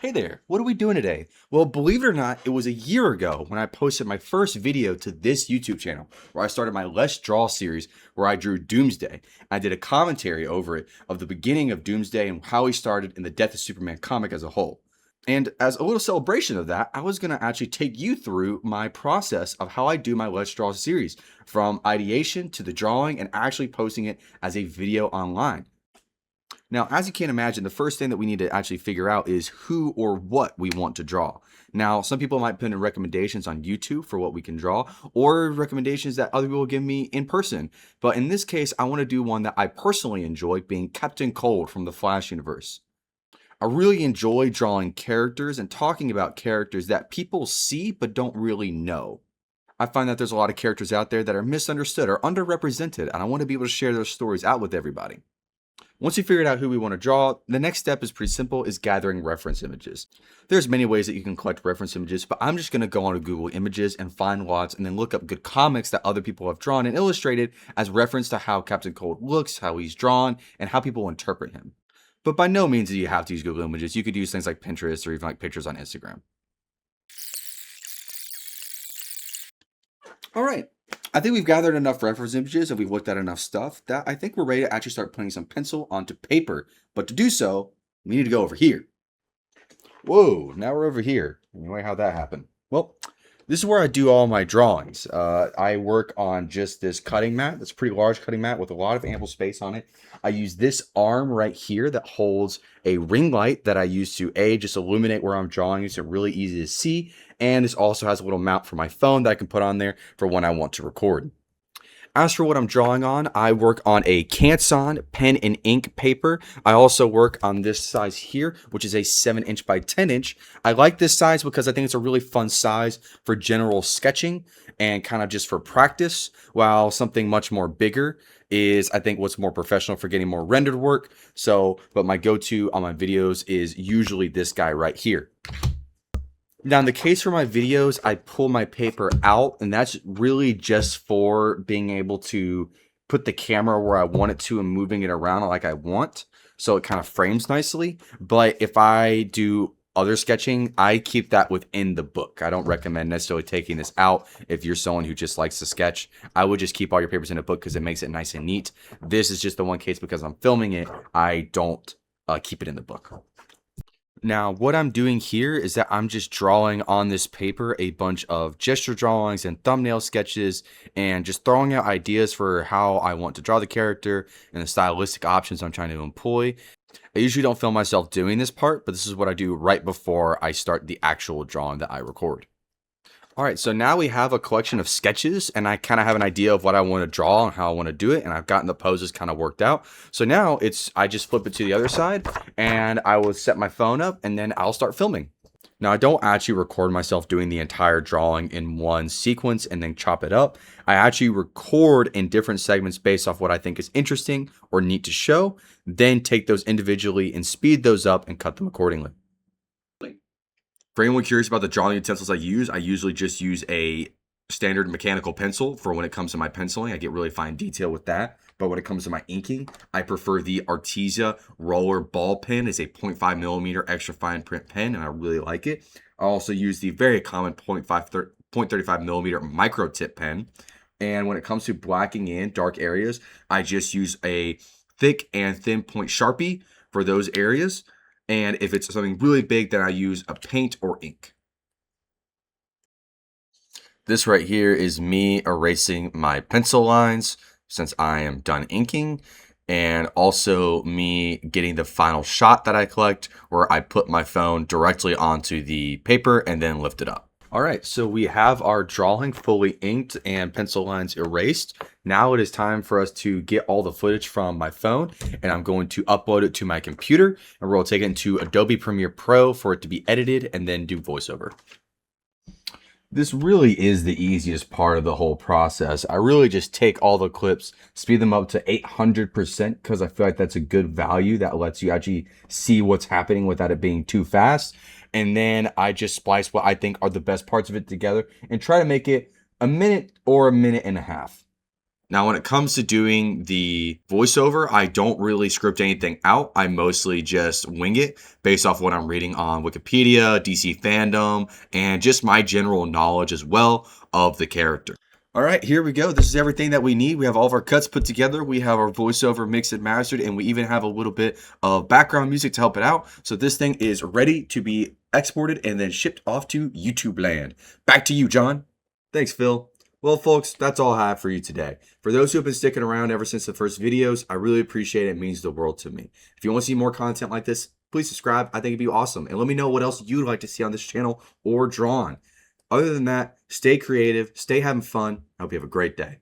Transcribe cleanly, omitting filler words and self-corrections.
Hey there, what are we doing today? Well, believe it or not, it was a year ago when I posted my first video to this YouTube channel where I started my Let's Draw series where I drew Doomsday. I did a commentary over it of the beginning of Doomsday and how he started in the Death of Superman comic as a whole. And as a little celebration of that, I was going to actually take you through my process of how I do my Let's Draw series from ideation to the drawing and actually posting it as a video online. Now, as you can imagine, the first thing that we need to actually figure out is who or what we want to draw. Now, some people might put in recommendations on YouTube for what we can draw, or recommendations that other people give me in person. But in this case, I want to do one that I personally enjoy, being Captain Cold from the Flash universe. I really enjoy drawing characters and talking about characters that people see but don't really know. I find that there's a lot of characters out there that are misunderstood or underrepresented, and I want to be able to share those stories out with everybody. Once we figured out who we want to draw, the next step is pretty simple, is gathering reference images. There's many ways that you can collect reference images, but I'm just going to go onto Google Images and find lots and then look up good comics that other people have drawn and illustrated as reference to how Captain Cold looks, how he's drawn, and how people interpret him. But by no means do you have to use Google Images. You could use things like Pinterest or even like pictures on Instagram. All right. I think we've gathered enough reference images and we've looked at enough stuff that I think we're ready to actually start putting some pencil onto paper. But to do so, we need to go over here. Whoa, now we're over here. Anyway, how'd that happen? Well, this is where I do all my drawings. I work on just this cutting mat. That's a pretty large cutting mat with a lot of ample space on it. I use this arm right here that holds a ring light that I use to just illuminate where I'm drawing. It's really easy to see. And this also has a little mount for my phone that I can put on there for when I want to record. As for what I'm drawing on, I work on a Canson pen and ink paper. I also work on this size here, which is a 7" by 10". I like this size because I think it's a really fun size for general sketching and kind of just for practice, while something much more bigger is, I think, what's more professional for getting more rendered work. But my go-to on my videos is usually this guy right here. Now, in the case for my videos, I pull my paper out, and that's really just for being able to put the camera where I want it to and moving it around like I want, so it kind of frames nicely. But if I do other sketching, I keep that within the book. I don't recommend necessarily taking this out if you're someone who just likes to sketch. I would just keep all your papers in a book because it makes it nice and neat. This is just the one case because I'm filming it, I don't keep it in the book. Now, what I'm doing here is that I'm just drawing on this paper a bunch of gesture drawings and thumbnail sketches and just throwing out ideas for how I want to draw the character and the stylistic options I'm trying to employ. I usually don't film myself doing this part, but this is what I do right before I start the actual drawing that I record. All right, so now we have a collection of sketches and I kind of have an idea of what I want to draw and how I want to do it. And I've gotten the poses kind of worked out. So now I just flip it to the other side and I will set my phone up and then I'll start filming. Now, I don't actually record myself doing the entire drawing in one sequence and then chop it up. I actually record in different segments based off what I think is interesting or neat to show, then take those individually and speed those up and cut them accordingly. For anyone curious about the drawing utensils I usually just use a standard mechanical pencil for when it comes to my penciling. I get really fine detail with that. But when it comes to my inking, I prefer the Artesia roller ball pen. It's a 0.5mm extra fine print pen, and I really like it. I also use the very common 0.35mm micro tip pen. And when it comes to blacking in dark areas, I just use a thick and thin point Sharpie for those areas. And if it's something really big, then I use a paint or ink. This right here is me erasing my pencil lines since I am done inking, and also me getting the final shot that I collect where I put my phone directly onto the paper and then lift it up. All right, so we have our drawing fully inked and pencil lines erased. Now it is time for us to get all the footage from my phone, and I'm going to upload it to my computer, and we'll take it into Adobe Premiere Pro for it to be edited and then do voiceover. This really is the easiest part of the whole process. I really just take all the clips, speed them up to 800% because I feel like that's a good value that lets you actually see what's happening without it being too fast. And then I just splice what I think are the best parts of it together and try to make it a minute or a minute and a half. Now, when it comes to doing the voiceover, I don't really script anything out. I mostly just wing it based off what I'm reading on Wikipedia, DC fandom, and just my general knowledge as well of the character. All right, here we go. This is everything that we need. We have all of our cuts put together. We have our voiceover mixed and mastered, and we even have a little bit of background music to help it out. So this thing is ready to be exported and then shipped off to YouTube land. Back to you, John. Thanks, Phil. Well, folks, that's all I have for you today. For those who have been sticking around ever since the first videos, I really appreciate it. It means the world to me. If you want to see more content like this, please subscribe. I think it'd be awesome. And let me know what else you'd like to see on this channel or drawn. Other than that, stay creative, stay having fun. I hope you have a great day.